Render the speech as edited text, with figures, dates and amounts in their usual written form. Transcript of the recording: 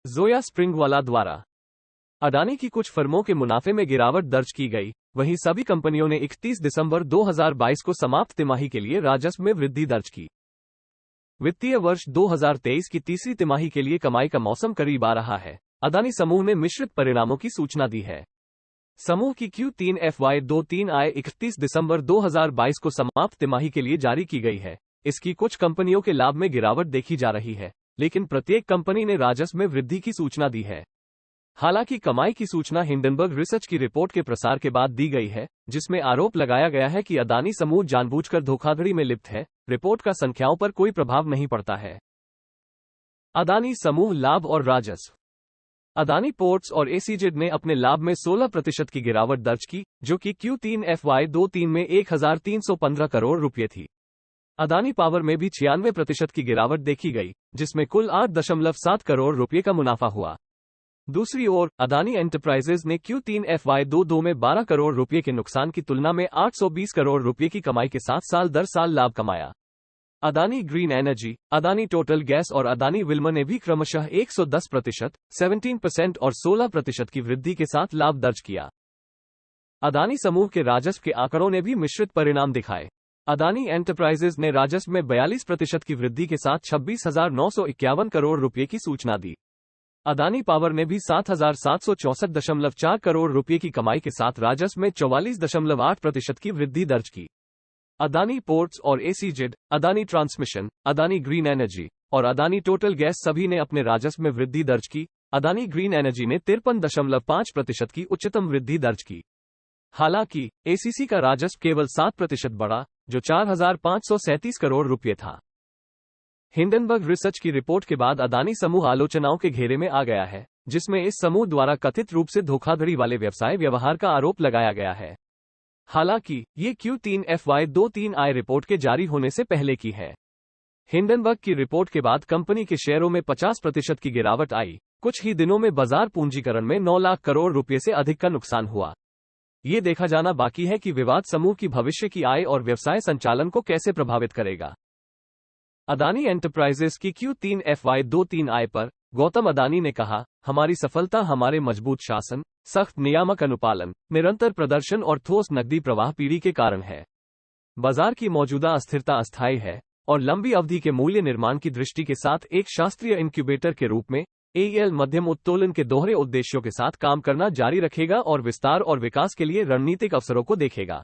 जोया स्प्रिंगवाला द्वारा अडानी की कुछ फर्मों के मुनाफे में गिरावट दर्ज की गई, वहीं सभी कंपनियों ने 31 दिसंबर 2022 को समाप्त तिमाही के लिए राजस्व में वृद्धि दर्ज की। वित्तीय वर्ष 2023 की तीसरी तिमाही के लिए कमाई का मौसम करीब आ रहा है। अडानी समूह ने मिश्रित परिणामों की सूचना दी है। समूह की Q3 FY23 आय 31 दिसंबर 2022 को समाप्त तिमाही के लिए जारी की गई है। इसकी कुछ कंपनियों के लाभ में गिरावट देखी जा रही है, लेकिन प्रत्येक कंपनी ने राजस्व में वृद्धि की सूचना दी है। हालांकि कमाई की सूचना हिंडनबर्ग रिसर्च की रिपोर्ट के प्रसार के बाद दी गई है, जिसमें आरोप लगाया गया है कि अडानी समूह जानबूझकर धोखाधड़ी में लिप्त है। रिपोर्ट का संख्याओं पर कोई प्रभाव नहीं पड़ता है। अडानी समूह लाभ और राजस्व। अडानी पोर्ट्स और एसीजेड ने अपने लाभ में 16% की गिरावट दर्ज की, जो कि Q3 FY23 में 1315 करोड़ रुपये थी। अडानी पावर में भी 96% की गिरावट देखी गई, जिसमें कुल 8.7 करोड़ रुपये का मुनाफा हुआ। दूसरी ओर अडानी एंटरप्राइजेज ने Q3 FY22 में 12 करोड़ रुपये के नुकसान की तुलना में 820 करोड़ रुपये की कमाई के साथ साल दर साल लाभ कमाया। Adani green energy, Adani total gas और अडानी विल्मर ने भी क्रमशः 110%, 17% और 16% की वृद्धि के साथ लाभ दर्ज किया। अडानी समूह के राजस्व के आंकड़ों ने भी मिश्रित परिणाम दिखाए। अडानी एंटरप्राइजेज ने राजस्व में 42% की वृद्धि के साथ 26,951 करोड़ रुपये की सूचना दी। अडानी पावर ने भी 7,764.4 करोड़ रुपये की कमाई के साथ राजस्व में 44.8% की वृद्धि दर्ज की। अडानी पोर्ट्स और ACZ, Adani transmission, Adani green energy और अडानी टोटल गैस सभी ने अपने राजस्व में वृद्धि दर्ज की। अडानी ग्रीन एनर्जी ने 53.5% की उच्चतम वृद्धि दर्ज की। हालांकि एसीसी का राजस्व केवल 7% बढ़ा, जो 4,537 करोड़ रुपये था। हिंडनबर्ग रिसर्च की रिपोर्ट के बाद अडानी समूह आलोचनाओं के घेरे में आ गया है, जिसमें इस समूह द्वारा कथित रूप से धोखाधड़ी वाले व्यवहार का आरोप लगाया गया है। हालांकि ये Q3 FY23 आय रिपोर्ट के जारी होने से पहले की है। हिंडनबर्ग की रिपोर्ट के बाद कंपनी के शेयरों में 50% की गिरावट आई। कुछ ही दिनों में बाजार पूंजीकरण में 9 लाख करोड़ रुपये से अधिक का नुकसान हुआ। ये देखा जाना बाकी है कि विवाद समूह की भविष्य की आय और व्यवसाय संचालन को कैसे प्रभावित करेगा। अडानी एंटरप्राइजेस की Q3 FY23 आय पर गौतम अडानी ने कहा, हमारी सफलता हमारे मजबूत शासन, सख्त नियामक अनुपालन, निरंतर प्रदर्शन और ठोस नकदी प्रवाह पीढ़ी के कारण है। बाजार की मौजूदा अस्थिरता अस्थायी है और लंबी अवधि के मूल्य निर्माण की दृष्टि के साथ एक शास्त्रीय इंक्यूबेटर के रूप में AEL मध्यम उत्तोलन के दोहरे उद्देश्यों के साथ काम करना जारी रखेगा और विस्तार और विकास के लिए रणनीतिक अवसरों को देखेगा।